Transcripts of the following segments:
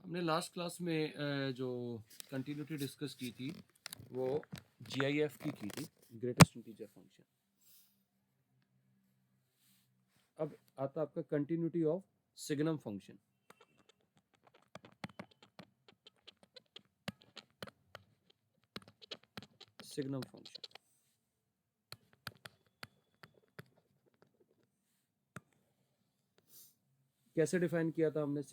हमने last class में जो कंटिन्यूटी डिस्कस की थी वो GIF की थी, ग्रेटेस्ट इंटीजर फंक्शन। अब आता आपका continuity of signum function. Signum function कैसे डिफाइन किया था हमने?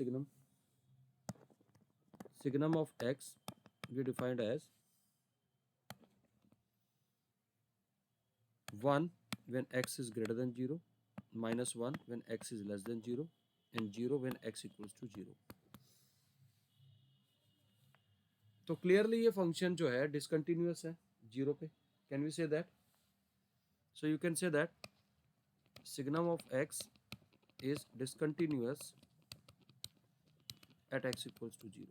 Signum of x we defined as 1 when x is greater than 0, -1 when x is less than 0, and 0 when x equals to 0. तो clearly ये function जो है डिसकंटिन्यूअस है 0 पे। Can we say that? So you can say that signum of x is discontinuous at x equals to 0.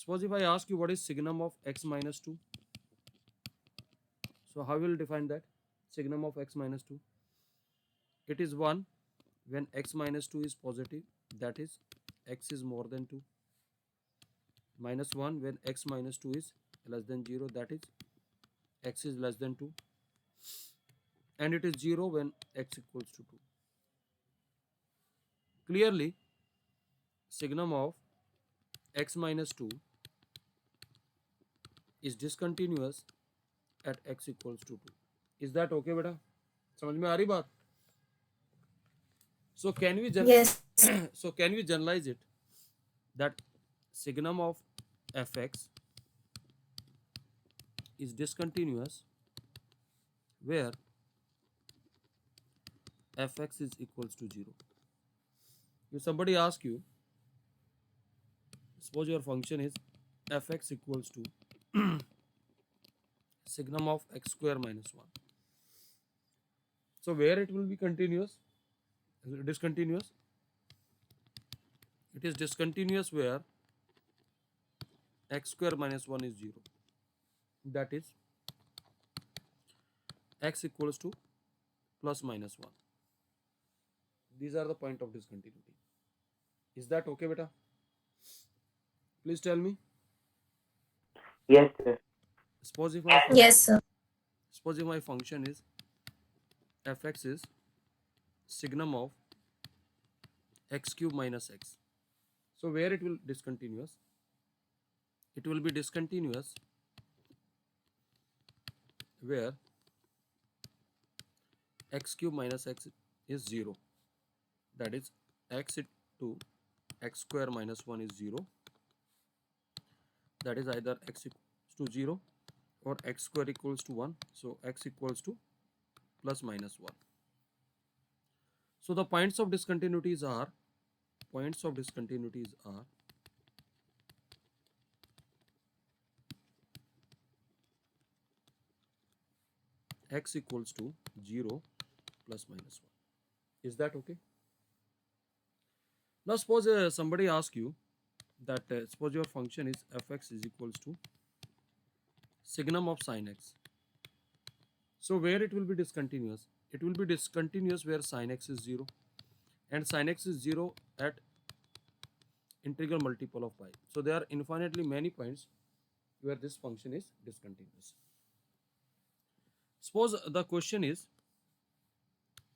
Suppose if I ask you what is signum of x minus 2, so how will you define that? Signum of x minus 2, it is 1 when x minus 2 is positive, that is x is more than 2, minus 1 when x minus 2 is less than 0, that is x is less than 2, and it is 0 when x equals to 2. Clearly signum of x minus 2 is discontinuous at x equals to 2. Is that okay बेटा? समझ में आ रही बात? So can we Yes. so can we generalize it that signum of fx is discontinuous where fx is equals to 0. If somebody asks you, suppose your function is fx equals to signum of x square minus 1. So where it will be continuous? Discontinuous? It is discontinuous where x square minus 1 is 0. That is x equals to plus minus 1. These are the point of discontinuity. Is that okay, beta? Please tell me. Yes, sir. Suppose if Yes, sir. my function is fx is signum of x cube minus x. So where it will discontinuous? It will be discontinuous where x cube minus x is 0. That is x into x square minus 1 is 0. That is either x equals to 0 or x square equals to 1. So x equals to plus minus 1. So the points of discontinuities are x equals to 0 plus minus 1. Is that okay? Now suppose somebody asks you that suppose your function is fx is equals to signum of sin x. So where it will be discontinuous? It will be discontinuous where sin x is 0 and sin x is 0 at integral multiple of pi. So there are infinitely many points where this function is discontinuous. Suppose the question is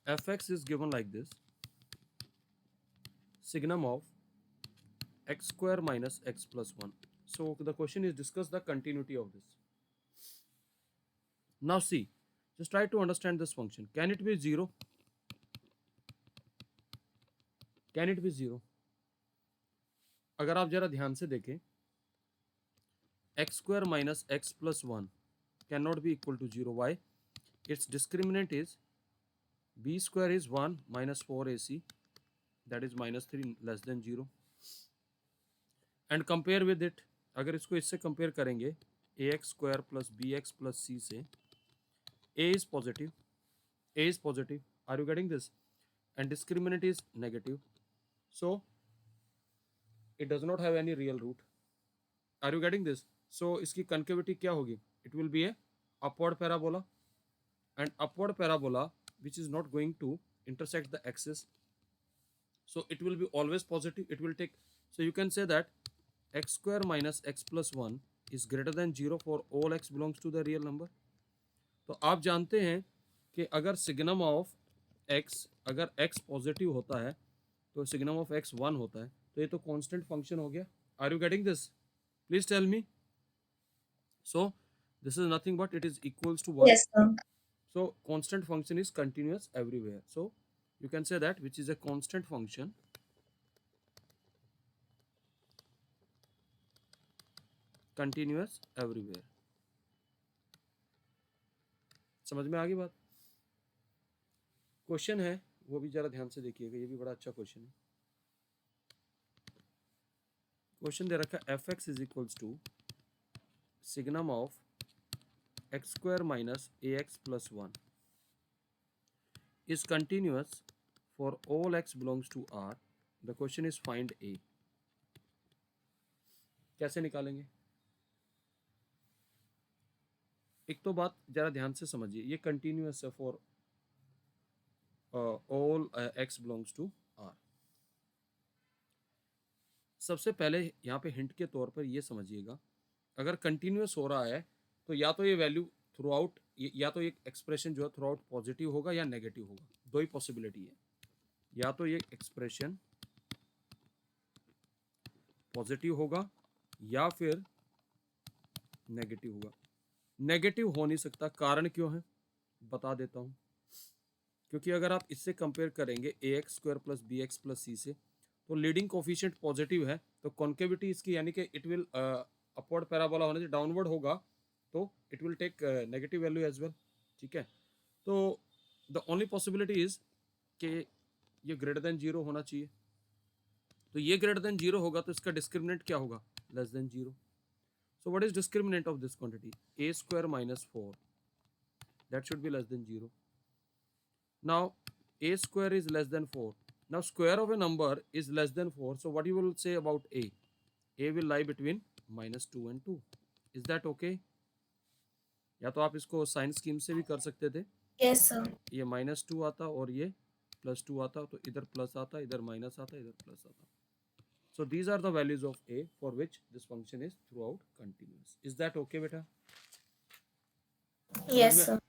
fx is given like this, signum of x square minus x plus 1. So the question is discuss the continuity of this. Now see, just try to understand this function. Can it be 0? Can it be 0? अगर आप जरा ध्यान से देखें, x square minus x plus 1 cannot be equal to 0. Why? Its discriminant is b square is 1 minus 4ac, that is minus 3 less than 0. And compare with it, अगर इसको इससे compare करेंगे ax square plus bx plus c से, a is positive. Are you getting this? And discriminant is negative. So it does not have any real root. Are you getting this? So इसकी concavity क्या होगी? It will be a upward parabola, and upward parabola which is not going to intersect the axis. so it will be always positive. It will take, so you can say that x square minus x plus 1 is greater than 0 for all x belongs to the real number. तो आप जानते हैं कि अगर signum of x, अगर x positive होता है तो सिग्नम ऑफ x 1 होता है, तो ये तो कांस्टेंट फंक्शन हो गया. Are you getting this? Please tell me. So this is nothing but it is equals to what? Yes, sir. So constant function is continuous everywhere. So you can say that which is a constant function continuous everywhere. समझ में आ गई बात? Question है वो भी जरा ध्यान से देखिएगा, ये भी बड़ा अच्छा क्वेश्चन है. क्वेश्चन दे रखा है fx is equals to signum of x square minus ax plus 1 is continuous for all x belongs to R. The question is find a. कैसे निकालेंगे? एक तो बात जरा ध्यान से समझिए, ये कंटिन्यूअस है for all x belongs to R. सबसे पहले यहाँ पे हिंट के तौर पर ये समझिएगा, अगर कंटिन्यूअस हो रहा है तो या तो ये वैल्यू थ्रू आउट, या तो ये एक्सप्रेशन जो है थ्रू आउट पॉजिटिव होगा या नेगेटिव होगा. दो ही पॉसिबिलिटी है, या तो ये एक्सप्रेशन पॉजिटिव होगा या फिर नेगेटिव होगा. नेगेटिव हो नहीं सकता. कारण क्यों है बता देता हूँ. क्योंकि अगर आप इससे कंपेयर करेंगे ax square plus B X plus C से, तो लीडिंग कोफिशिएंट पॉजिटिव है, तो कॉन्केविटी इसकी यानी कि इट विल अपवर्ड पैराबोला होने से डाउनवर्ड होगा, तो it will take negative value as well. ठीक है, तो द ओनली पॉसिबिलिटी इज कि ये ग्रेटर देन 0 होना चाहिए. तो ये ग्रेटर देन 0 होगा तो इसका डिस्क्रिमिनेंट क्या होगा? Less than 0. So what is discriminant of this quantity? a square minus 4, that should be less than 0. Now a square is less than 4. Now square of a number is less than 4. So what you will say about a? A will lie between minus 2 and 2. Is that okay? या तो आप इसको sign scheme से भी कर सकते थे. Yes, sir. ये माइनस 2 आता और ये प्लस 2 आता, तो इधर प्लस आता, इधर माइनस आता, इधर प्लस आता. So these are the values of a for which this function is throughout continuous. Is that okay बेटा? Yes, sir.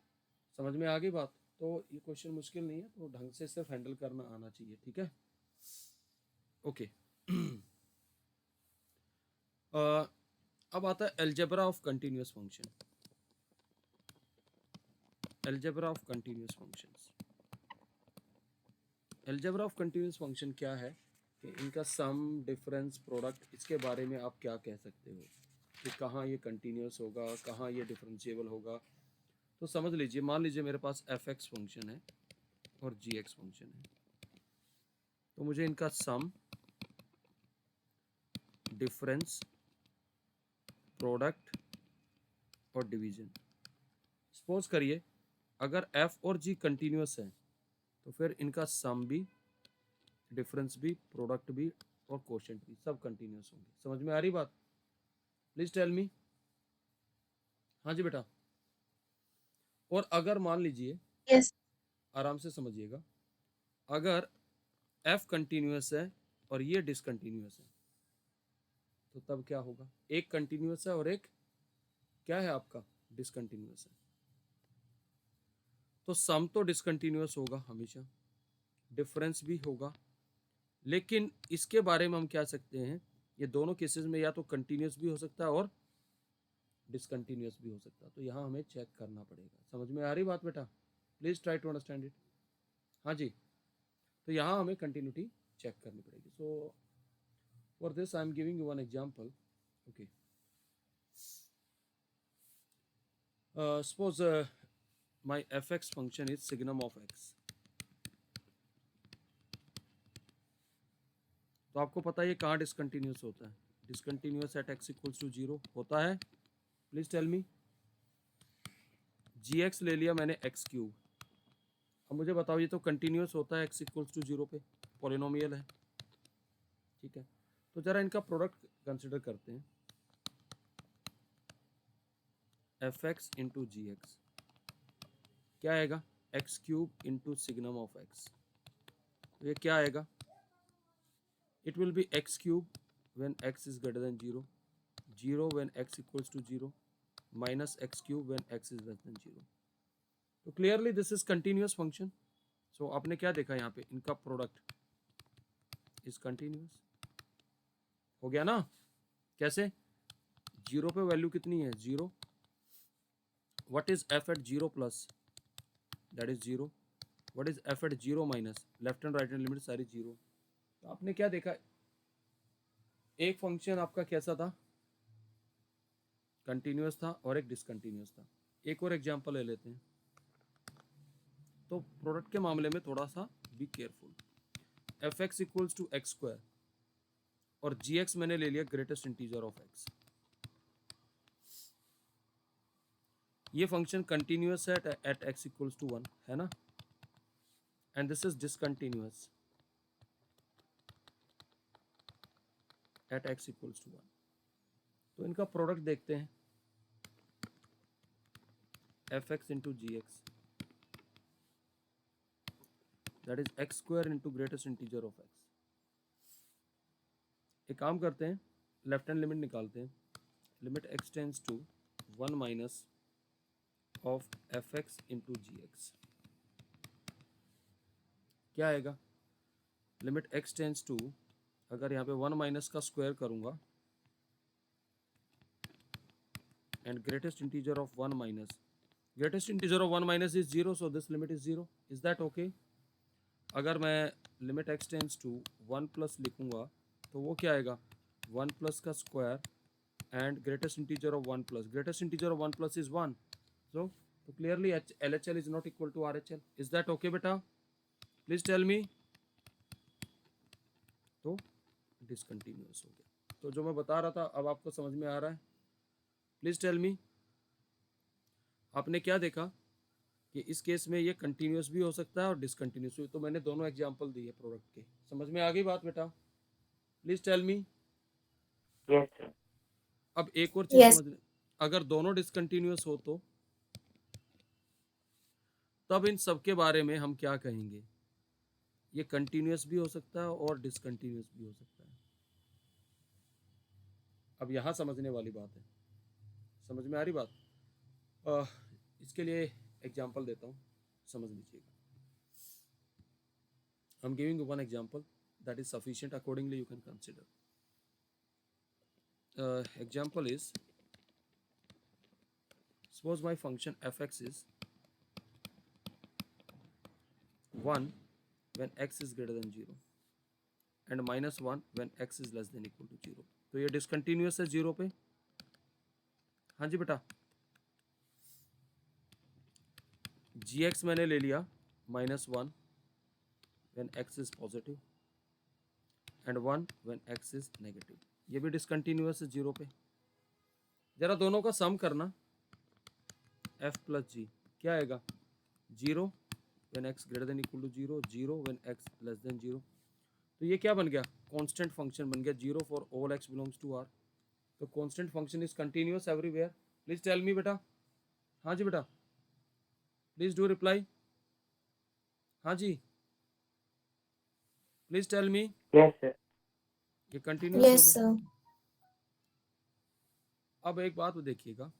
समझ में आ गई बात? तो ये क्वेश्चन मुश्किल नहीं है, तो ढंग से सिर्फ हैंडल करना आना चाहिए. ठीक है, ओके. अब आता है algebra of continuous function. Algebra of continuous functions. Algebra of continuous function क्या है कि इनका सम, डिफरेंस, प्रोडक्ट, इसके बारे में आप क्या कह सकते हो कि कहाँ ये कंटिन्यूअस होगा, कहाँ ये डिफरेंशिएबल होगा. तो समझ लीजिए, मान लीजिए मेरे पास एफ एक्स फंक्शन है और जी एक्स फंक्शन है, तो मुझे इनका सम, डिफरेंस, प्रोडक्ट और डिवीजन. सपोज करिए अगर एफ और जी कंटिन्यूअस है तो फिर इनका सम भी, डिफरेंस भी, प्रोडक्ट भी और कोशेंट भी सब कंटिन्यूअस होंगे. समझ में आ रही बात? Please tell me. हाँ जी बेटा. और अगर मान लीजिए, Yes. आराम से समझिएगा, अगर f कंटिन्यूअस है और ये डिसकंटिन्यूअस है तो तब क्या होगा? एक कंटिन्यूअस है और एक क्या है आपका? डिसकंटिन्यूअस है. तो सम तो डिसकंटिन्यूअस होगा हमेशा, डिफरेंस भी होगा, लेकिन इसके बारे में हम क्या सकते हैं, ये दोनों केसेस में या तो कंटिन्यूअस भी हो सकता है और डिसकंटिन्यूअस भी हो सकता है. तो यहाँ हमें चेक करना पड़ेगा. समझ में आ रही बात बेटा? Please try to understand it. हाँ जी, तो यहाँ हमें कंटिन्यूटी चेक करनी पड़ेगी. So for this I am giving you one example. Okay, suppose my f x function is signum of x. तो आपको पता है ये कहाँ डिसकंटिन्यूअस होता है? Discontinuous at x equals to 0 होता है. Please tell me. G x ले लिया मैंने एक्स क्यूब. अब मुझे बताओ ये तो कंटिन्यूअस होता है एक्स इक्वल्स टू 0 पे, पॉलिनोमियल है. ठीक है, तो जरा इनका प्रोडक्ट कंसिडर करते हैं. F x into g x क्या आएगा? X cube into signum of x. तो ये क्या आएगा? it will be x cube when x is greater than 0, 0 when x equals to 0, minus x cube when x is less than 0. तो clearly this is continuous function. So आपने क्या देखा यहाँ पे, इनका प्रोडक्ट इज कंटिन्यूअस. हो गया ना. कैसे, 0 पे वैल्यू कितनी है 0. What is f at 0 plus, that is 0. What is f at 0 minus, left and right hand limit सारी 0. तो आपने क्या देखा, एक फंक्शन आपका कैसा था, कंटिन्यूअस था और एक डिसकंटिन्यूअस था. एक और एग्जांपल ले लेते हैं. तो प्रोडक्ट के मामले में थोड़ा सा be careful. F x equals to x square और जी एक्स मैंने ले लिया ग्रेटेस्ट इंटीजर ऑफ एक्स. ये फंक्शन कंटिन्यूअस है एट एक्स इक्वल्स टू 1, है ना. And this is discontinuous at x equals to 1. तो इनका प्रोडक्ट देखते हैं, f x into g x, that is x square into greatest integer of x. एक काम करते हैं, लेफ्ट हैंड लिमिट निकालते हैं. Limit x tends to 1 minus of f x into g x. क्या आएगा, लिमिट एक्स टेंस टू, अगर यहाँ पे 1 माइनस का स्क्वायर करूँगा and greatest integer of 1 minus, greatest integer of 1 minus is 0, so this limit is 0. Is that okay. अगर मैं limit x tends to 1 plus लिखूँगा तो वो क्या आएगा, 1 प्लस का square and greatest integer of 1 plus, greatest integer of 1 plus is 1. So clearly L H L is not equal to R H L. Is that okay बेटा, please tell मी. तो discontinuous हो गया. तो जो मैं बता रहा था अब आपको समझ में आ रहा है, प्लीज टेल मी. आपने क्या देखा कि इस केस में ये कंटिन्यूअस भी हो सकता है और डिसकंटिन्यूअस भी. तो मैंने दोनों एग्जांपल दिए प्रोडक्ट के. समझ में आ गई बात बेटा, please tell me. Yes, sir. अब एक और चीज Yes. समझ लें, अगर दोनों डिसकंटिन्यूअस हो तो तब इन सब के बारे में हम क्या कहेंगे, ये कंटिन्यूअस भी हो सकता है और डिसकंटिन्यूअस भी हो सकता है. अब यहाँ समझने वाली बात है, समझ में आ रही बात. इसके लिए एग्जांपल देता हूँ, समझ लीजिएगा. आई am giving one example that is sufficient, accordingly you can consider. Example is, suppose my function fx is 1 when x is greater than 0 and minus 1 when x is less than equal to 0. तो ये discontinuous है 0 पे. हाँ जी बेटा. gx मैंने ले लिया -1 when x is positive and 1 when x is negative. ये भी डिसकंटिन्यूअस है 0 पे. जरा दोनों का सम करना, f प्लस g क्या आएगा, 0 when x greater than equal to 0, 0 when x less than 0. तो ये क्या बन गया, कांस्टेंट फंक्शन बन गया. 0 for all x belongs to r. तो constant function is continuous everywhere. Please tell me बेटा. हाँ जी बेटा, प्लीज डू रिप्लाई. हाँ जी, please tell me. Yes, sir. ये कंटिन्यूअस Yes, हो गया. sir. अब एक बात देखिएगा,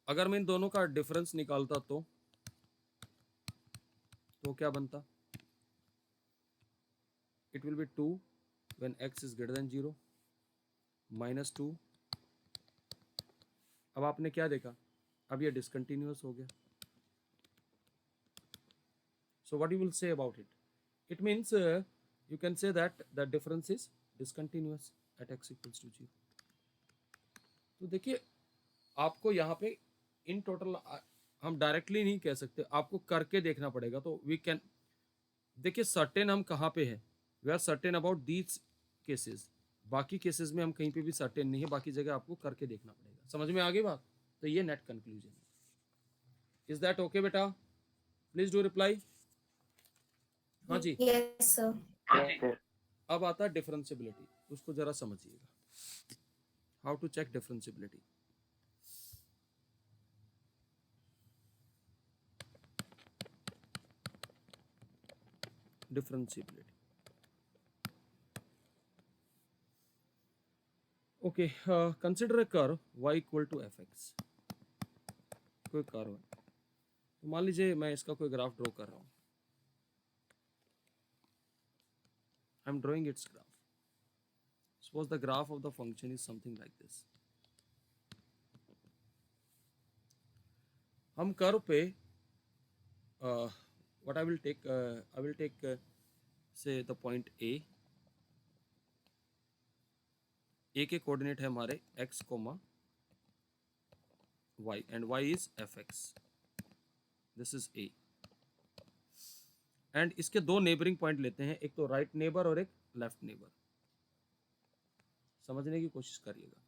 अगर मैं इन दोनों का डिफरेंस निकालता तो क्या बनता, it will be 2 when x is greater than 0 -2. अब आपने क्या देखा, अब ये डिसकंटिन्यूअस हो गया. So what you will say about it, it means you can say that the difference is discontinuous at x equals to 0. तो देखिए, आपको यहाँ पे इन टोटल हम डायरेक्टली नहीं कह सकते, आपको करके देखना पड़ेगा. तो वी कैन, देखिए सर्टेन हम कहाँ पे है, we are certain about these cases. बाकी केसेस में हम कहीं पे भी सर्टेन नहीं है, बाकी जगह आपको करके देखना पड़ेगा. समझ में आ गई बात. तो ये नेट कंक्लूजन है. इज दैट ओके बेटा, प्लीज डू रिप्लाई. हाँ जी. Yes, sir. Yes, sir. अब आता है डिफरेंशियबिलिटी, उसको जरा समझिएगा. How to check differentiability. Differentiability okay, consider a curve y equal to f x. कोई कर्व है, तो मान लीजिए मैं इसका कोई ग्राफ ड्रॉ कर रहा हूँ. I am drawing it's graph. Suppose the graph of the function is something like this. हम कर्व पे what I will take say the point A. A के कोऑर्डिनेट है हमारे x, y and y is fx. This is A. And इसके दो neighbouring point लेते हैं, एक तो राइट नेबर और एक लेफ्ट नेबर. समझने की कोशिश करिएगा.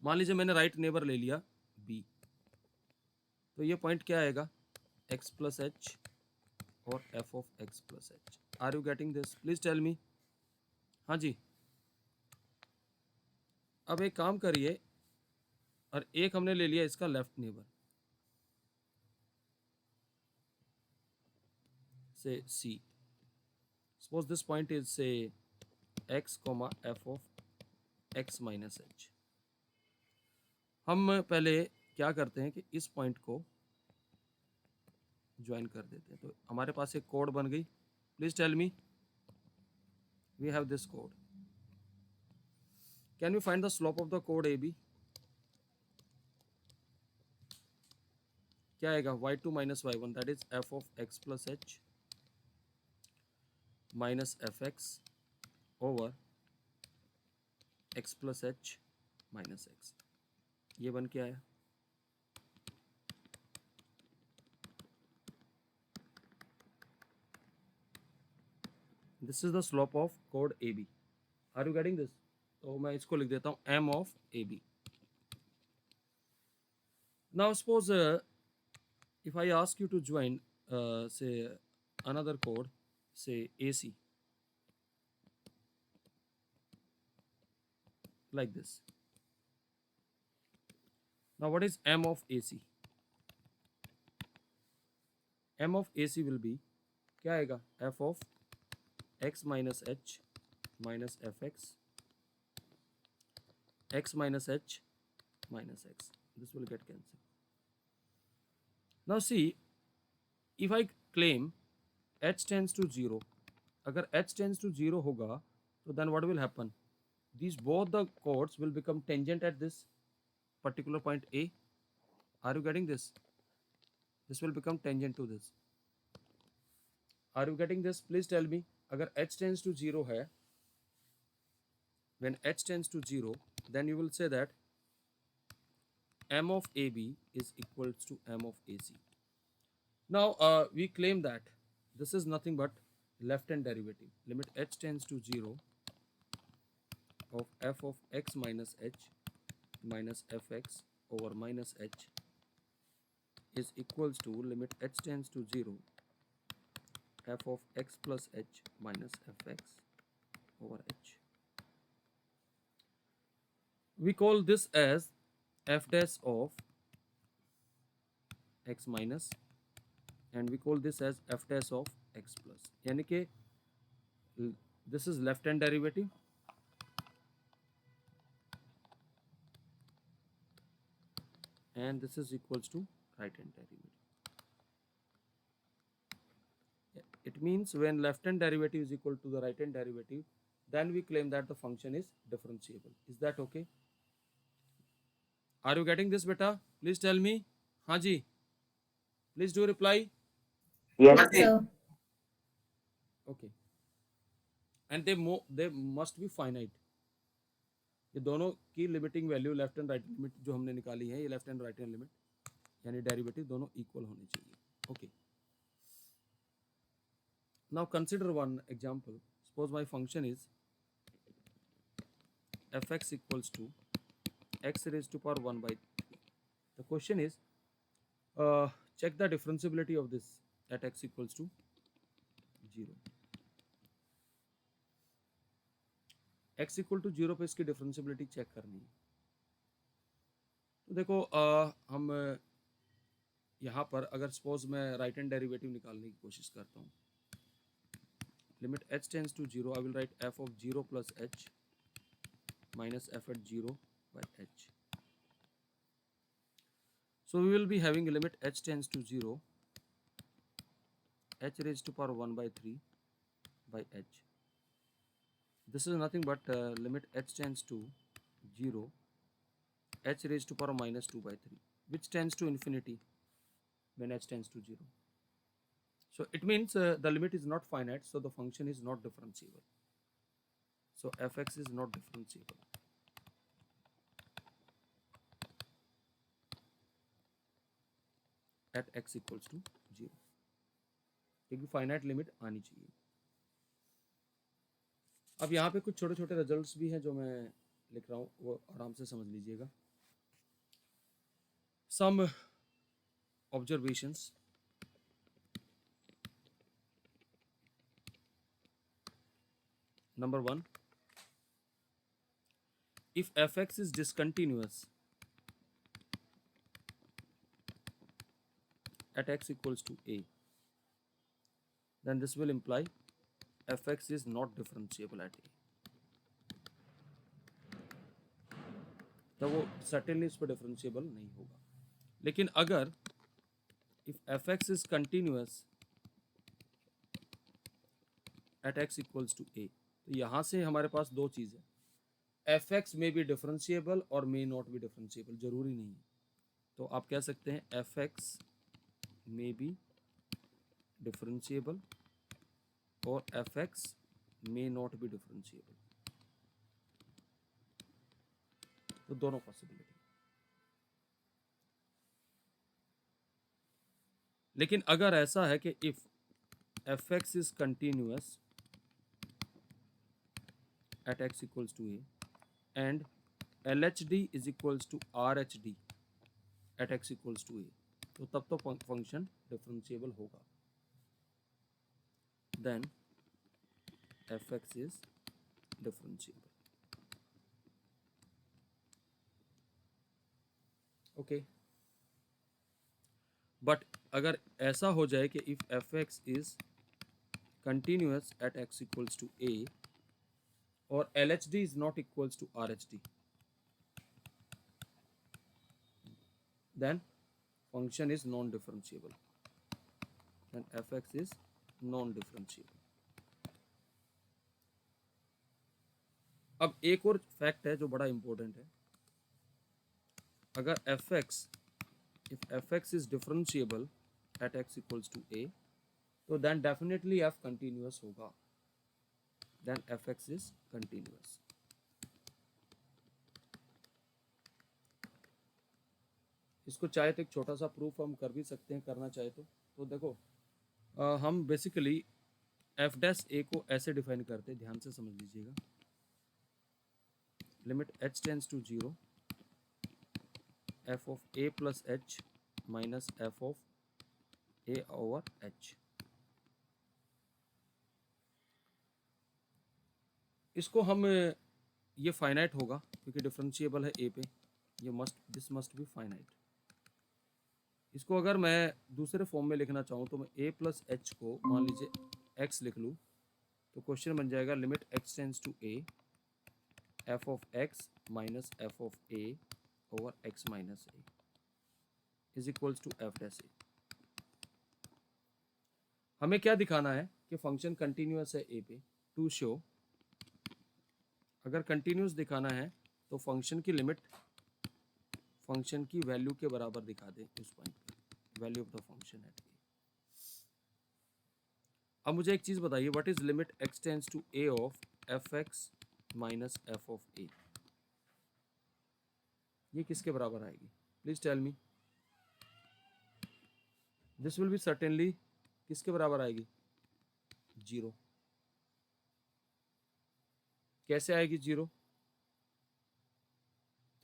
मान लीजिए मैंने राइट नेबर ले लिया B, तो ये पॉइंट क्या आएगा, x प्लस एच और f of x plus h. Are you getting this? Please tell me. हाँ जी. अब एक काम करिए, और एक हमने ले लिया इसका लेफ्ट नेबर से C. Suppose this point is say x, f of x minus h. हम पहले क्या करते हैं कि इस पॉइंट को ज्वाइन कर देते हैं, तो हमारे पास एक कोड बन गई. Please tell me. We have this code. Can we find the slope of the code A B? क्या आएगा, y2 minus y1 that is f of x plus h minus fx over x plus h minus x. ये बन के आया. This is the slope of code A B. Are you getting this? तो मैं इसको लिख देता हूं m of A B. Now suppose if I ask you to join say another code, say AC, like this. Now what is m of AC? M of AC will be क्या आएगा, f of x minus h minus fx, x minus h minus x. This will get cancelled. Now see, if I claim h tends to 0, अगर h tends to 0 होगा, तो then what will happen? These both the chords will become tangent at this particular point A. Are you getting this? This will become tangent to this. Are you getting this? Please tell me. अगर h tends to 0 है, when h tends to 0, then you will say that m of AB is equals to m of AC. Now we claim that this is nothing but left hand derivative. Limit h tends to 0 of f of x minus h minus fx over minus h is equals to limit h tends to 0 f of x plus h minus fx over h. We call this as f dash of x minus, and we call this as f dash of x plus. यानी कि this is left hand derivative and this is equals to right hand derivative. It means when left hand derivative is equal to the right hand derivative, then we claim that the function is differentiable. Is that okay? Are you getting this, beta? Please tell me. हाँ जी. Please do reply. Yes, Yes, sir. sir. Okay. And they must be finite. ये दोनों की limiting value left and right limit जो हमने निकाली है, ये left and right hand limit यानी डेरिवेटिव दोनों इक्वल होने चाहिए. Okay. Now consider one example. Suppose my function is fx equals to x raised to power 1 by 3. The question is, check the differentiability of this at x equals to 0. x equal to 0 पे इसकी differentiability check करनी है. तो देखो हम यहाँ पर अगर सपोज मैं राइट हैंड डेरिवेटिव निकालने की कोशिश करता हूँ, limit h tends to 0, I will write f of 0 plus h minus f at 0 by h. So we will be having a limit h tends to 0, h raised to power 1 by 3 by h. This is nothing but limit h tends to 0, h raised to power minus 2 by 3, which tends to infinity when h tends to 0. So it means the limit is not finite, so the function is not differentiable. So fx is not differentiable. At x equals to 0, क्योंकि finite limit आनी चाहिए. अब यहाँ पे कुछ छोटे छोटे results भी हैं जो मैं लिख रहा हूँ, वो आराम से समझ लीजिएगा. सम observations. Number 1, if fx is discontinuous at x equals to a, then this will imply fx is not differentiable at a. तो वो certainly इस पर differentiable नहीं होगा. लेकिन अगर if fx is continuous at x equals to a, तो यहाँ से हमारे पास दो चीज़ है. fx may be differentiable और may not be differentiable, जरूरी नहीं है. तो आप कह सकते हैं fx may be differentiable और fx may not be differentiable. तो दोनों पॉसिबिलिटी. लेकिन अगर ऐसा है कि if fx is continuous at x equals to a and LHD is equals to RHD at x equals to a, तो तब तो फंक्शन डिफरेंशिएबल होगा. Then fx is differentiable. Okay. But अगर ऐसा हो जाए कि if fx is continuous at x equals to a और LHD is not equals to RHD, then function is non-differentiable. Then fx is non-differentiable. अब एक और फैक्ट है जो बड़ा इंपॉर्टेंट है. अगर fx, if fx is differentiable at x equals to a, तो then definitely f continuous होगा. Then fx is continuous. इसको चाहे तो एक छोटा सा प्रूफ हम कर भी सकते हैं, करना चाहे तो देखो हम बेसिकली एफ डैश ए को ऐसे डिफाइन करते हैं, ध्यान से समझ लीजिएगा. Limit h tends to 0, f of a plus h minus f of a over h. इसको हम ये फाइनाइट होगा क्योंकि डिफरेंशिएबल है a पे, ये दिस मस्ट बी फाइनाइट. इसको अगर मैं दूसरे फॉर्म में लिखना चाहूँ तो मैं a प्लस एच को मान लीजिए x लिख लूँ, तो क्वेश्चन बन जाएगा limit x tends to a f of x minus f of a over x minus a is equals to f dash a. हमें क्या दिखाना है कि फंक्शन कंटिन्यूअस है a पे. टू शो, अगर कंटिन्यूअस दिखाना है तो फंक्शन की लिमिट फंक्शन की वैल्यू के बराबर दिखा दें उस पॉइंट पे, value of the function at a. अब मुझे एक चीज़ बताइए, what is limit x tends to a of fx minus f of a. ये किसके बराबर आएगी? Please tell me. This will be certainly किसके बराबर आएगी? 0. कैसे आएगी 0?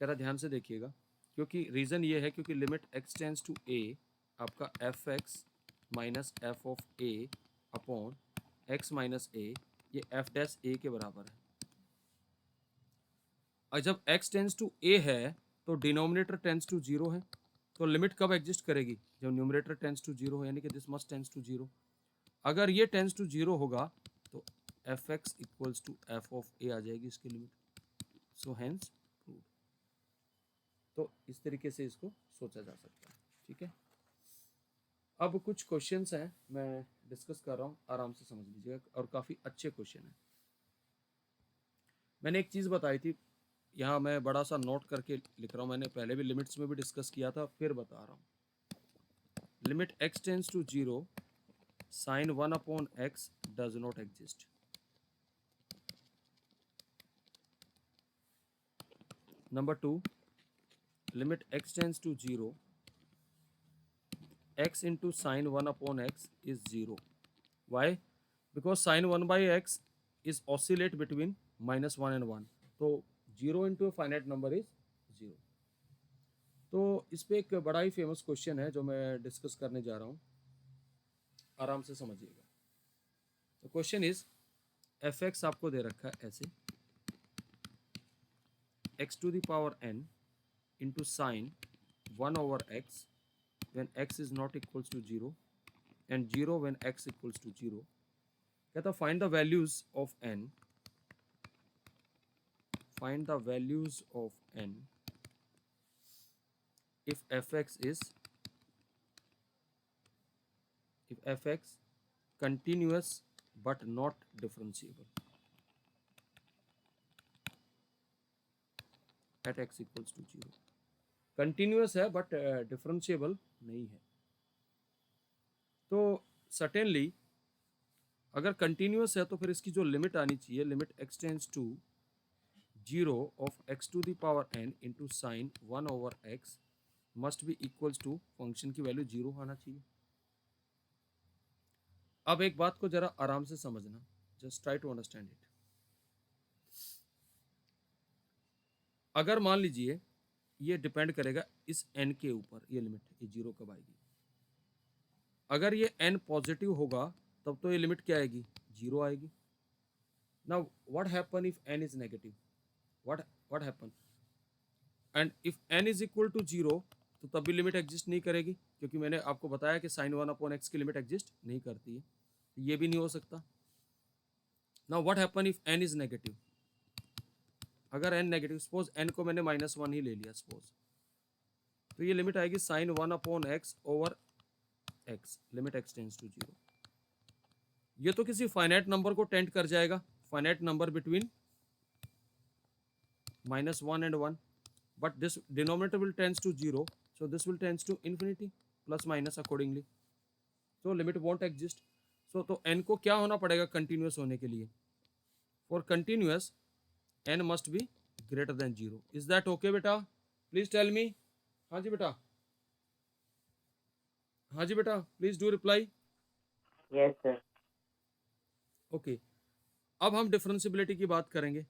जरा ध्यान से देखिएगा, क्योंकि रीज़न ये है क्योंकि limit x tends to a आपका fx minus f of a upon x minus a, ये f डैश a के बराबर है. और जब x टेंस टू a है तो डिनोमिनेटर टेंस टू 0 है, तो लिमिट कब एग्जिस्ट करेगी? जब न्यूमरेटर टेंस टू 0 हो, यानी कि दिस मस्ट टेंस टू 0. अगर ये टेंस टू 0 होगा तो fx equals to f of a आ जाएगी इसकी लिमिट. So hence proved. तो इस तरीके से इसको सोचा जा सकता है, ठीक है। अब कुछ क्वेश्चंस हैं, मैं डिस्कस कर रहा हूँ, आराम से समझ लीजिएगा, और काफ़ी अच्छे क्वेश्चन हैं। मैंने एक चीज़ बताई थी, यहाँ मैं बड़ा सा नोट करके लिख रहा हूँ, मैंने पहले भी लिमिट्स में भी डिस्कस किया था, फिर बता रहा हूँ। Limit x tends to 0 sin 1 upon x does not exist. Number 2, limit x tends to 0, x into sin 1 upon x is 0. Why? Because sin 1 by x is oscillate between -1 and 1. तो 0 into a finite number is 0. तो इस पे एक बड़ा ही famous question है जो मैं discuss करने जा रहा हूँ, आराम से समझिएगा। तो क्वेश्चन इज एफ एक्स आपको दे रखा है ऐसे, x to the power n into sine 1 over x when x is not equals to 0 and 0 when x equals to 0. कहता find the values of n, find the values of n if fx continuous but not differentiable at x equals to 0. Continuous है but differentiable नहीं है। तो certainly अगर continuous है तो फिर इसकी जो लिमिट आनी चाहिए, limit x tends to 0 of x to the power n into sine 1 over x must be equals to function की वैल्यू 0 आना चाहिए। अब एक बात को जरा आराम से समझना, just try to understand it. अगर मान लीजिए ये डिपेंड करेगा इस n के ऊपर, ये लिमिट ये 0 कब आएगी। अगर ये n पॉजिटिव होगा तब तो ये लिमिट क्या आएगी, 0 आएगी। Now what happen if n is negative, what happen, and if n is equal to 0 तो तब भी लिमिट एग्जिस्ट नहीं करेगी, क्योंकि मैंने आपको बताया कि साइन 1 अपॉन x की लिमिट एग्जिस्ट नहीं करती है, ये भी नहीं हो सकता। Now what happen if n is negative, अगर n नेगेटिव, सपोज n को मैंने -1 ही ले लिया सपोज, तो ये लिमिट आएगी sine 1 upon x over x, limit x tends to 0। ये तो किसी फाइनाइट नंबर को टेंड कर जाएगा, finite number between -1 and 1, but this denominator will tends to 0, so this will tends to infinity plus minus accordingly, so limit won't exist. So तो n को क्या होना पड़ेगा कंटिन्यूस होने के लिए, for continuous n must be greater than 0. is that okay बेटा, please tell me। हाँ जी बेटा, हाँ जी बेटा, please do reply. Yes, sir. Okay, अब हम डिफरेंशियबिलिटी की बात करेंगे।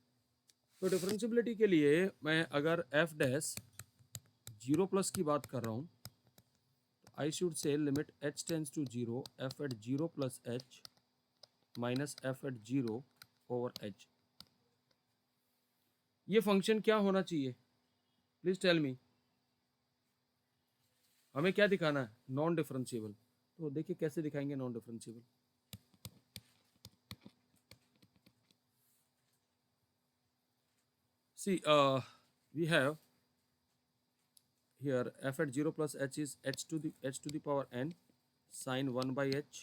तो डिफरेंशियबिलिटी के लिए मैं अगर एफ डैश 0 प्लस की बात कर रहा हूँ, तो I should say limit h tends to 0 f at 0 plus h minus f at 0 over h। ये फंक्शन क्या होना चाहिए, प्लीज टेल मी। हमें क्या दिखाना है, नॉन डिफरेंशिएबल। तो देखिए कैसे दिखाएंगे non differentiable. See, we have here f at 0 plus h is h to the power n sine 1 by h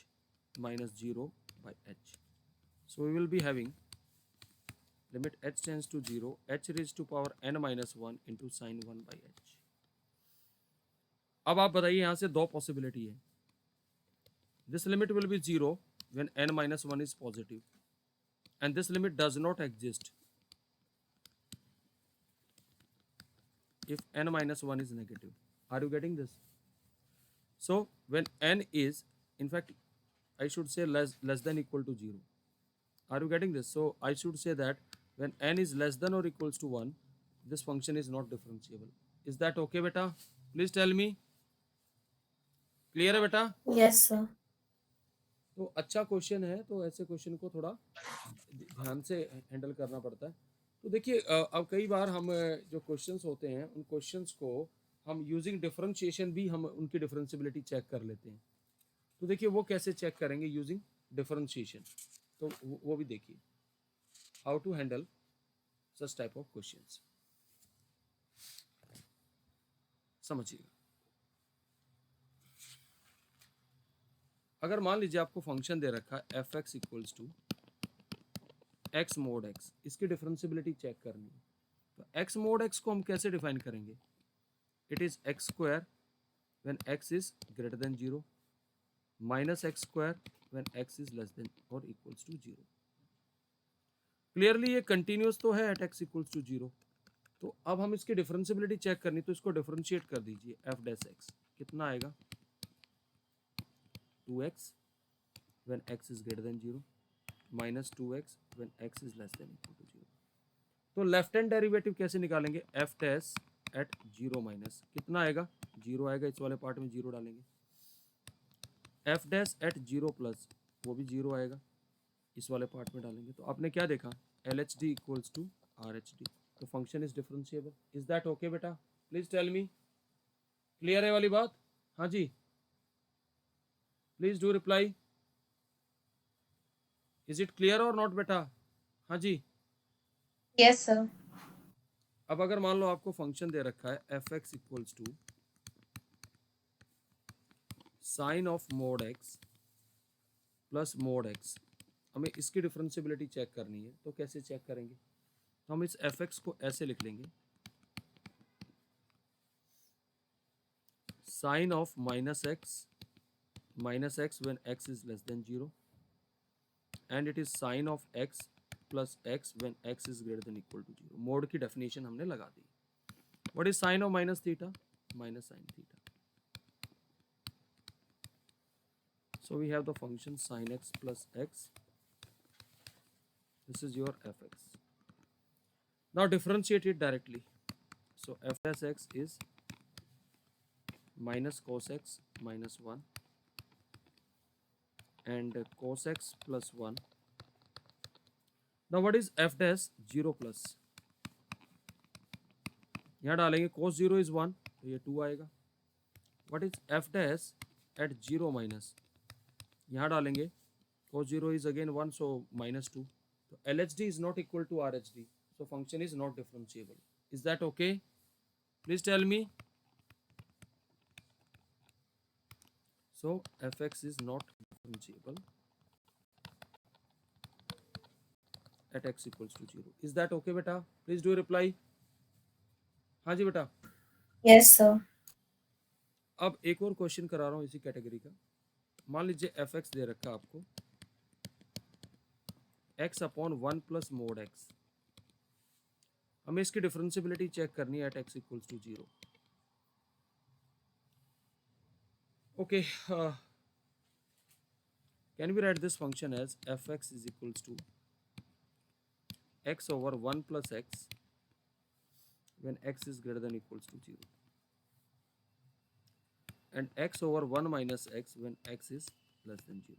minus 0 by h. So we will be having limit h tends to 0 h raised to power n minus 1 into sine 1 by h. अब आप बताइए यहाँ से दो possibility है। This limit will be 0 when n minus 1 is positive, and this limit does not exist if n minus 1 is negative. Are you getting this? So when n is, in fact I should say less than equal to 0. Are you getting this? So I should say that when n is less than or equals to 1, this function is not differentiable. Is that okay beta? Please tell me. Clear है बेटा? Yes sir. तो अच्छा question है, तो ऐसे question को थोड़ा ध्यान से हैंडल करना पड़ता है। तो देखिए अब कई बार हम जो क्वेश्चंस होते हैं उन क्वेश्चंस को हम यूजिंग डिफरेंशिएशन भी हम उनकी डिफरेंशियबिलिटी चेक कर लेते हैं। तो देखिए वो कैसे चेक करेंगे यूजिंग डिफरेंशिएशन, तो वो भी देखिए how to handle. Such type of questions. समझिएगा, अगर मान लीजिए आपको फंक्शन दे रखा है f x equals to x mod x, इसकी डिफरेंशियबिलिटी चेक करनी है, तो एक्स मोड एक्स को हम कैसे डिफाइन करेंगे? It is x square when X is greater than 0 minus x square when X is less then और इक्वल्स टू 0। क्लियरली ये कंटिन्यूस तो है एट एक्स इक्वल्स टू 0। तो अब हम इसकी डिफरेंशियबिलिटी चेक करनी, तो इसको डिफरेंशिएट कर दीजिए एफ डैश एक्स, कितना आएगा 2x when x is greater than 0 minus 2x when x is less than equal to 0। तो लेफ्ट हैंड डेरिवेटिव कैसे निकालेंगे? एफ डैश एट 0 माइनस कितना आएगा 0 आएगा, इस वाले पार्ट में 0 डालेंगे। एफ डैश एट 0 प्लस वो भी 0 आएगा, इस वाले पार्ट में डालेंगे। तो आपने क्या देखा? L H D equals to R H D. तो function is differentiable. Is that okay बेटा? प्लीज टेल मी, क्लियर है वाली बात? हाँ जी, please do reply. Is it clear और नॉट बेटा? हाँ जी। Yes sir. अब अगर मान लो आपको फंक्शन दे रखा है f x equals to sine of mod x plus mod x, हमें इसकी डिफरेंशियबिलिटी चेक करनी है, तो कैसे चेक करेंगे? तो हम इस एफ एक्स को ऐसे लिख लेंगे, sine of minus x when X is less than 0 and it is sine of X plus x when X is greater than equal to 0। Mod की डेफिनेशन हमने लगा दी। What is sine of minus theta? Minus sine theta. So we have the function sin x plus x. This is your fx. Now differentiate it directly. So f dash x is minus cos x minus 1 and cos x plus 1. Now what is f dash 0 plus? यहाँ डालेंगे cos 0 is 1, तो ये 2 आएगा। What is f dash at 0 minus? यहाँ डालेंगे cos 0 is again 1, so minus 2. So LHD is not equal to RHD, so function is not differentiable. Is that okay? Please tell me. So fx is not differentiable at x equals to 0. Is that okay beta? Please do reply. हाँ जी बेटा। Yes sir. अब एक और question करा रहा हूँ इसी कैटेगरी का। मान लीजिए एफ एक्स दे रखा आपको x upon 1 plus mod x, हमें इसकी डिफरेंशियबिलिटी चेक करनी है at x equals to 0। Okay, can we write this function as f x is equals to x over 1 plus x when x is greater than equals to 0 and x over 1 minus x when x is less than 0।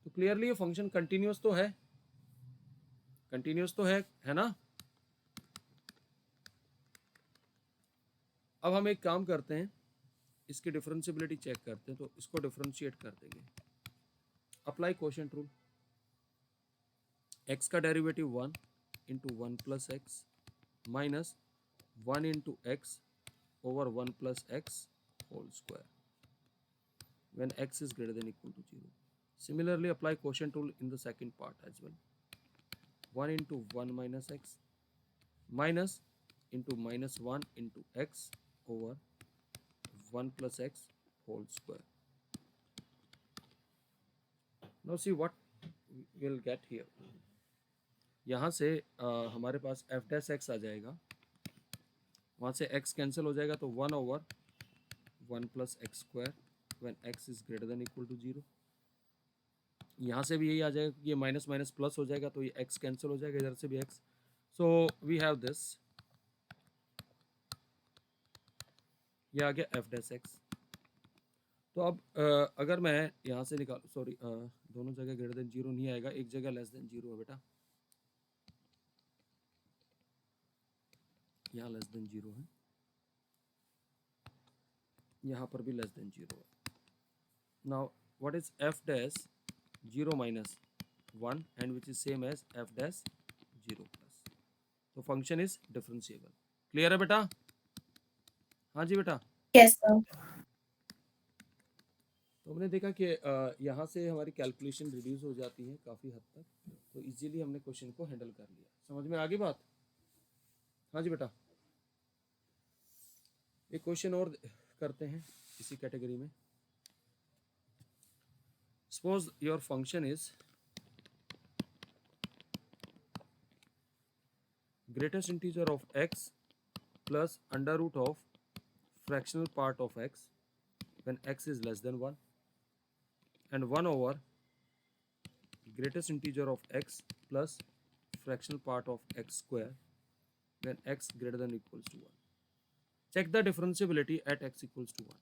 तो clearly ये function continuous तो है, continuous तो है ना? अब हम एक काम करते हैं, इसकी डिफरेंशियबिलिटी चेक करते हैं, तो इसको डिफरेंशिएट कर देंगे। Apply quotient rule. x का derivative 1 into 1 plus x minus 1 into x over 1 plus x whole square when x is greater than equal to 0. Similarly, apply quotient rule in the second part as well. 1 into 1 minus x minus into minus 1 into x over 1 plus x whole square. Now see what we will get here. यहाँ से हमारे पास f dash x आ जाएगा, वहाँ से x cancel हो जाएगा, तो 1 over 1 plus x square when x is greater than equal to 0। यहाँ से भी यही आ जाएगा, ये माइनस माइनस प्लस हो जाएगा, तो ये x कैंसिल हो जाएगा, इधर से भी x। So we have this, ये आ गया f डैश x। तो अब अगर मैं यहाँ से निकाल, सॉरी दोनों जगह ग्रेटर देन 0 नहीं आएगा, एक जगह लेस देन 0 है बेटा, यहाँ लेस देन 0 है, यहाँ पर भी लेस देन 0 है। Now what is f dash 0 minus 1 and which is same as f dash 0 plus? तो फंक्शन इज डिफरेंशिएबल। क्लियर है बेटा? हाँ जी बेटा। Yes, sir. तो हमने देखा कि यहाँ से हमारी कैलकुलेशन रिड्यूस हो जाती है काफ़ी हद तक, तो इजीली हमने क्वेश्चन को हैंडल कर लिया। समझ में आ गई बात? हाँ जी बेटा। एक क्वेश्चन और करते हैं इसी कैटेगरी में। Suppose your function is greatest integer of x plus under root of fractional part of x when x is less than 1 and 1 over greatest integer of x plus fractional part of x square when x greater than or equals to 1. Check the differentiability at x equals to 1.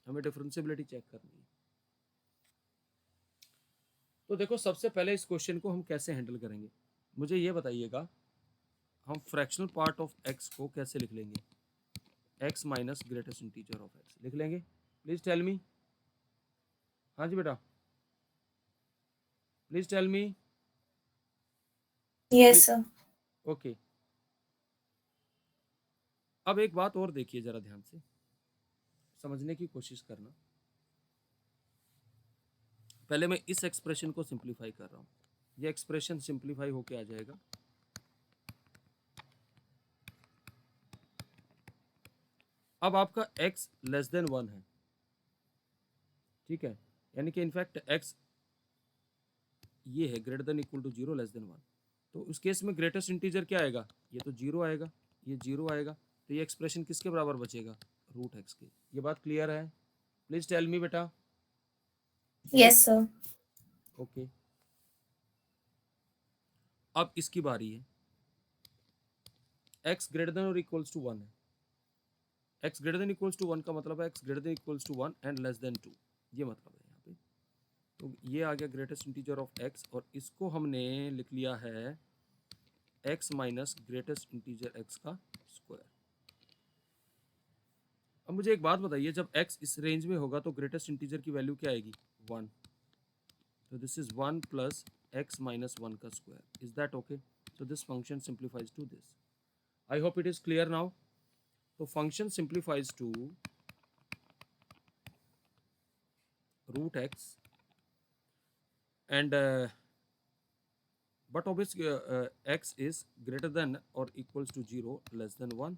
हमें differentiability check करनी है। तो देखो सबसे पहले इस question को हम कैसे हैंडल करेंगे, मुझे ये बताइएगा। हम फ्रैक्शनल पार्ट ऑफ x को कैसे लिख लेंगे? x minus greatest integer of x लिख लेंगे। Please tell me. हाँ जी बेटा, please tell me. Yes, sir. Okay. अब एक बात और देखिए जरा ध्यान से, समझने की कोशिश करना। पहले मैं इस एक्सप्रेशन को सिंप्लीफाई कर रहा हूँ, ये एक्सप्रेशन सिंप्लीफाई होके आ जाएगा। अब आपका x लेस देन 1 है, ठीक है, यानी कि इनफैक्ट x ये है greater than equal to 0 less than 1। तो उस केस में ग्रेटेस्ट इंटीजर क्या आएगा? ये तो 0 आएगा, ये 0 आएगा, तो ये एक्सप्रेशन किसके बराबर बचेगा? रूट x के। ये बात क्लियर है? प्लीज टेल मी बेटा। Yes, sir. ओके। अब इसकी बारी है। x ग्रेटर देन और इक्वल्स टू 1 है। x greater than equals to 1 का मतलब है x greater than equals to 1 and less than 2, ये मतलब है यहाँ पे। तो ये आ गया ग्रेटेस्ट इंटीजर ऑफ x, और इसको हमने लिख लिया है x minus greatest integer x का स्क्वायर। अब मुझे एक बात बताइए, जब x इस रेंज में होगा तो ग्रेटेस्ट इंटीजर की वैल्यू क्या आएगी? 1। तो this is 1 plus x minus 1 का square. Is that okay? So this function simplifies to this. I hope it is clear now. तो function simplifies to root x and but obviously x is greater than or equals to 0 less than 1,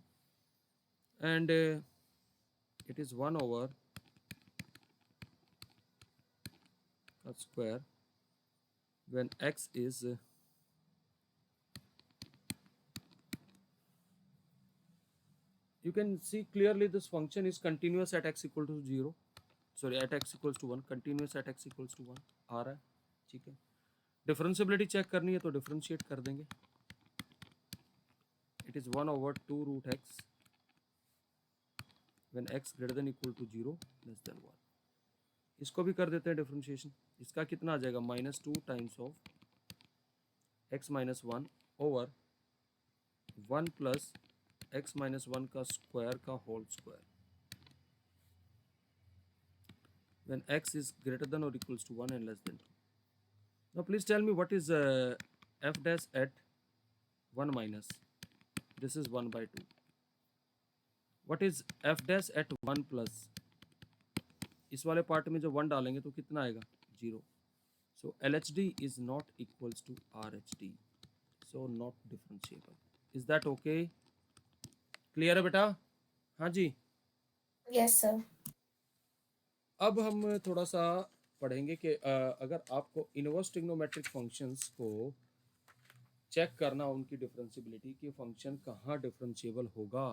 and it is 1 over a square when x is you can see clearly this function is continuous at x equal to 0, sorry at x equals to 1, continuous at x equals to 1 आ रहा है, ठीक है। Differentiability check करनी है तो differentiate कर देंगे। It is 1 over 2 root x when x greater than equal to 0 less than 1। इसको भी कर देते हैं डिफरेंशिएशन। इसका कितना आ जाएगा? -2 times of x minus 1 over 1 plus x minus 1 का स्क्वायर का whole square when x is greater than or equals to 1 and less than 2। Now please tell me what is f dash at 1 minus, this is 1 by 2, what is f dash at 1 plus, इस वाले part में जब 1 डालेंगे तो कितना आएगा? 0। सो LHD is not equals to RHD, so not differentiable। is that okay? Clear है बेटा? हाँ जी। Yes, sir. अब हम थोड़ा सा पढ़ेंगे कि अगर आपको इनवर्स ट्रिग्नोमेट्रिक फंक्शंस को चेक करना, उनकी डिफरेंशिएबिलिटी कि फंक्शन कहाँ डिफरेंशिएबल होगा,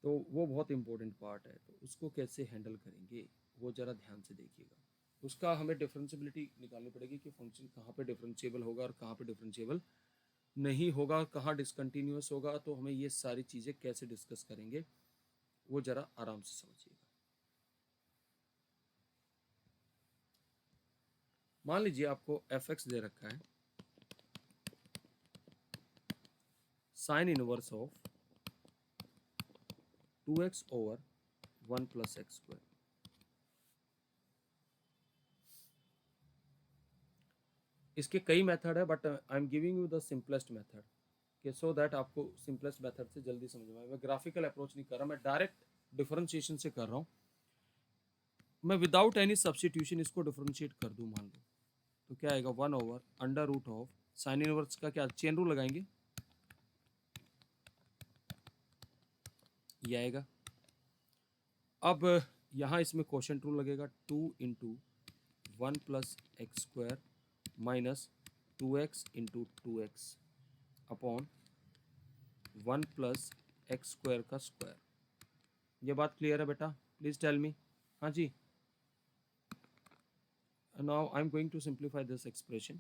तो वो बहुत इंपॉर्टेंट पार्ट है। तो उसको कैसे हैंडल करेंगे वो ज़रा ध्यान से देखिएगा। उसका हमें डिफरेंशिएबिलिटी निकालनी पड़ेगी कि फंक्शन कहाँ पे डिफरेंशिएबल होगा और कहाँ पे डिफरेंशिएबल नहीं होगा, कहाँ डिसकंटिन्यूअस होगा। तो हमें ये सारी चीज़ें कैसे डिस्कस करेंगे वो ज़रा आराम से समझिएगा। मान लीजिए आपको fx दे रखा है sine inverse of 2x over 1 plus X square. इसके कई मेथड है but I am giving you the simplest method कि सो दैट आपको सिंपलेस्ट मेथड से जल्दी समझ में आए। मैं ग्राफिकल अप्रोच नहीं कर रहा, मैं डायरेक्ट डिफरेंशिएशन से कर रहा हूँ। मैं विदाउट एनी सब्सटीट्यूशन इसको डिफरेंशिएट कर दूँ मान लो, तो क्या आएगा 1/√ऑफ साइन इनवर्स का क्या चेन रूल लगाएंगे, ये आएगा। अब यहाँ इसमें कोशेंट रूल लगेगा, 2 × 1 + x² minus 2x × 2x upon 1 + x² का स्क्वायर। ये बात क्लियर है बेटा? Please tell me. हाँ जी। Now I am going to simplify this expression.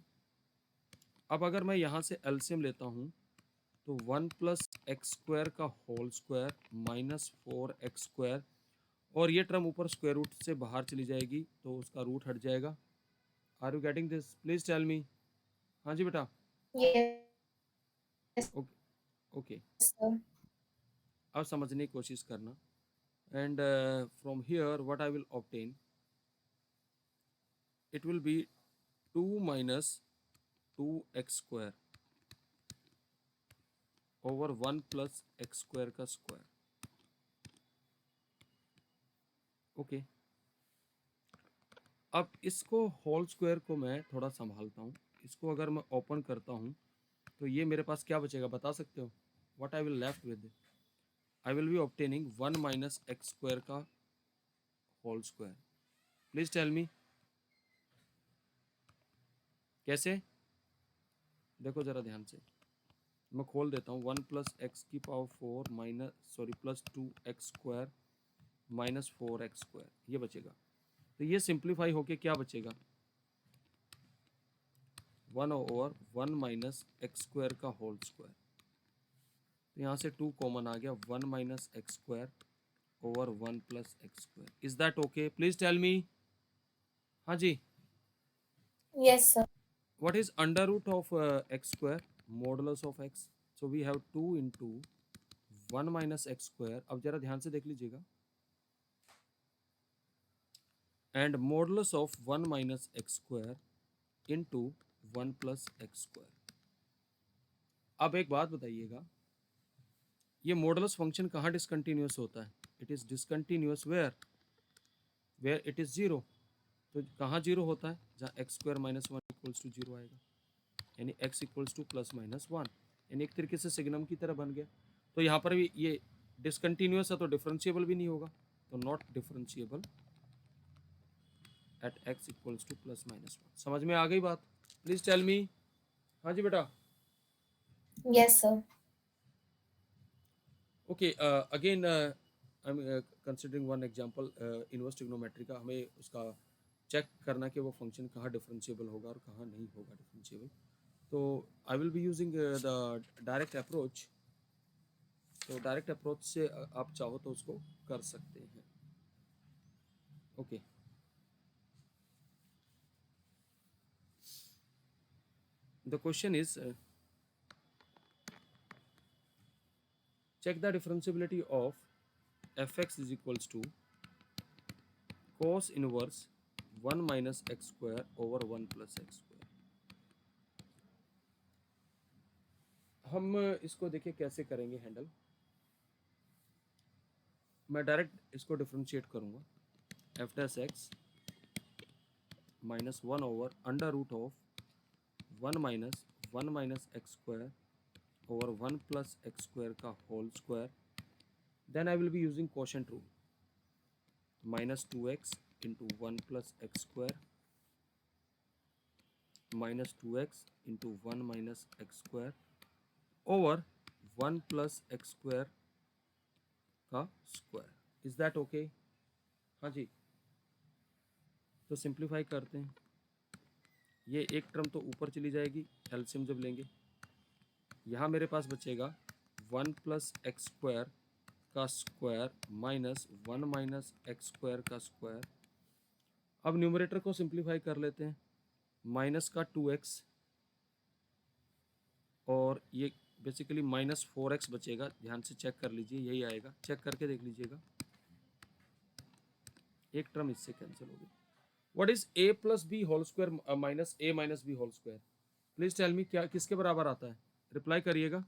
अब अगर मैं यहाँ से एलसीएम लेता हूँ तो 1 + x² का होल स्क्वायर माइनस 4x², और ये टर्म ऊपर स्क्वायर रूट से बाहर चली जाएगी तो उसका रूट हट जाएगा। Are you getting this? Please tell me. हाँ जी बेटा। Yes, okay okay, sir. अब समझने की कोशिश करना। And from here what I will obtain, it will be 2 - 2x² over 1 + x² का स्क्वायर। ओके, अब इसको होल स्क्वायर को मैं थोड़ा संभालता हूँ। इसको अगर मैं ओपन करता हूँ तो ये मेरे पास क्या बचेगा बता सकते हो? What I will left with? I will be obtaining 1 - x² का whole square. Please tell me कैसे? देखो जरा ध्यान से, मैं खोल देता हूँ। 1 + x⁴ plus 2x² minus 4x², ये बचेगा। तो ये सिंप्लीफाई होके क्या बचेगा? 1/1 - x² का होल स्क्वायर। तो यहाँ से 2 कॉमन आ गया, 1 - x² over 1 + x²। Is that okay? Please tell me. हाँ जी। Yes, sir. What is under root of x²? Modulus of x. So we have 2 × 1 - x²। अब जरा ध्यान से देख लीजिएगा। And modulus of 1 - x² into 1 + x²। अब एक बात बताइएगा, ये मॉडुलस फंक्शन कहाँ डिसकंटिन्यूअस होता है? It is discontinuous where it is 0। तो कहाँ 0 होता है? जहाँ x² - 1 = 0 आएगा, यानी x = ±1, यानी एक तरीके से सिग्नम की तरह बन गया। तो यहाँ पर भी ये डिसकंटिन्यूअस है तो डिफरेंशिएबल भी नहीं होगा, तो नॉट डिफरेंशिएबल एट x = ±1। समझ में आ गई बात? Please tell me. हाँ जी बेटा। Yes, sir. Okay, again I am considering one example inverse trigonometry का। हमें उसका चेक करना कि वो फंक्शन कहाँ डिफरेंशिएबल होगा और कहाँ नहीं होगा डिफरेंशिएबल। तो आई will be using the direct approach. तो डायरेक्ट अप्रोच से आप चाहो तो उसको कर सकते हैं। Okay, the question is check the differentiability of fx is equals to cos inverse 1 - x² over 1 + x²। हम इसको देखिए कैसे करेंगे हैंडल। मैं डायरेक्ट इसको डिफरेंशिएट करूंगा। f(x) -1 over √(1 - 1 - x² over 1 + x² का whole square. Then I will be using quotient rule, -2x × 1 + x² -2x × 1 - x² over 1 + x² का स्क्वायर। Is that okay? हाँ जी। तो सिंप्लीफाई करते हैं। ये एक टर्म तो ऊपर चली जाएगी एलसीएम जब लेंगे। यहाँ मेरे पास बचेगा 1 + x² का स्क्वायर माइनस 1 - x² का स्क्वायर। अब न्यूमरेटर को सिंप्लीफाई कर लेते हैं। माइनस का 2x और ये बेसिकली -4x बचेगा। ध्यान से चेक कर लीजिए, यही आएगा, चेक करके देख लीजिएगा। एक टर्म इससे कैंसिल हो गई। What is a + b whole square -a - b whole square? Please tell me, क्या किसके बराबर आता है? रिप्लाई करिएगा।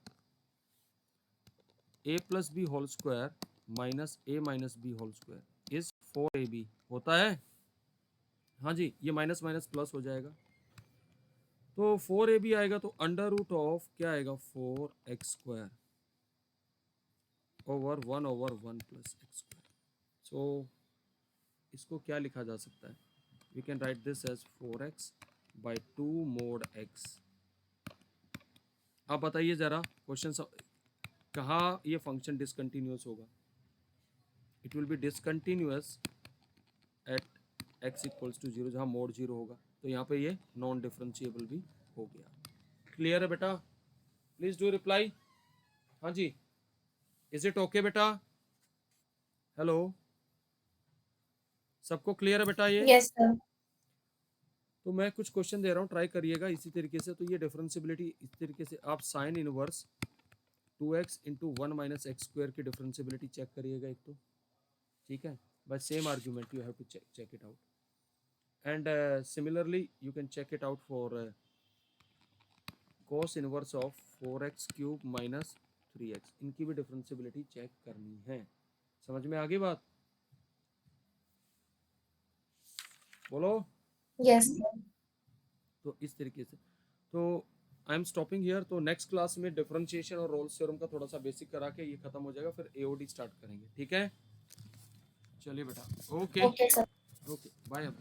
a plus b whole square minus a minus b whole square is 4ab होता है। हाँ जी, ये माइनस माइनस प्लस हो जाएगा, तो 4ab आएगा, तो अंडर रूट ऑफ क्या आएगा 4x square over 1/1 plus X square. So इसको क्या लिखा जा सकता है, we can write this as 4x by 2 mod x। आप बताइए जरा क्वेश्चन कहाँ ये फंक्शन डिसकंटिन्यूअस होगा। It will be discontinuous at x equals to 0, जहाँ मोड 0 होगा, तो यहाँ पे ये नॉन डिफरेंशिएबल भी हो गया। क्लियर है बेटा, प्लीज डू रिप्लाई। हाँ जी, इज इट ओके बेटा, हेलो, सबको क्लियर है बेटा ये? Yes, sir. तो मैं कुछ क्वेश्चन दे रहा हूँ, ट्राई करिएगा इसी तरीके से। तो ये डिफरेंशियबिलिटी इस तरीके से, आप sine inverse 2x into 1 minus x square की डिफरेंशियबिलिटी चेक करिएगा एक, तो ठीक है, by same argument you have to check it out, and similarly you can check it out for cos inverse of 4x cube minus 3x, इनकी भी differentiability check करनी है। समझ में आ गई बात, बोलो। Yes, sir. तो इस तरीके से, तो आई एम स्टॉपिंग हियर। तो नेक्स्ट क्लास में डिफरेंशिएशन और रोल्स थ्योरम का थोड़ा सा बेसिक करा के ये खत्म हो जाएगा, फिर एओडी स्टार्ट करेंगे, ठीक है। चलिए बेटा, okay Okay, sir. Okay, bye.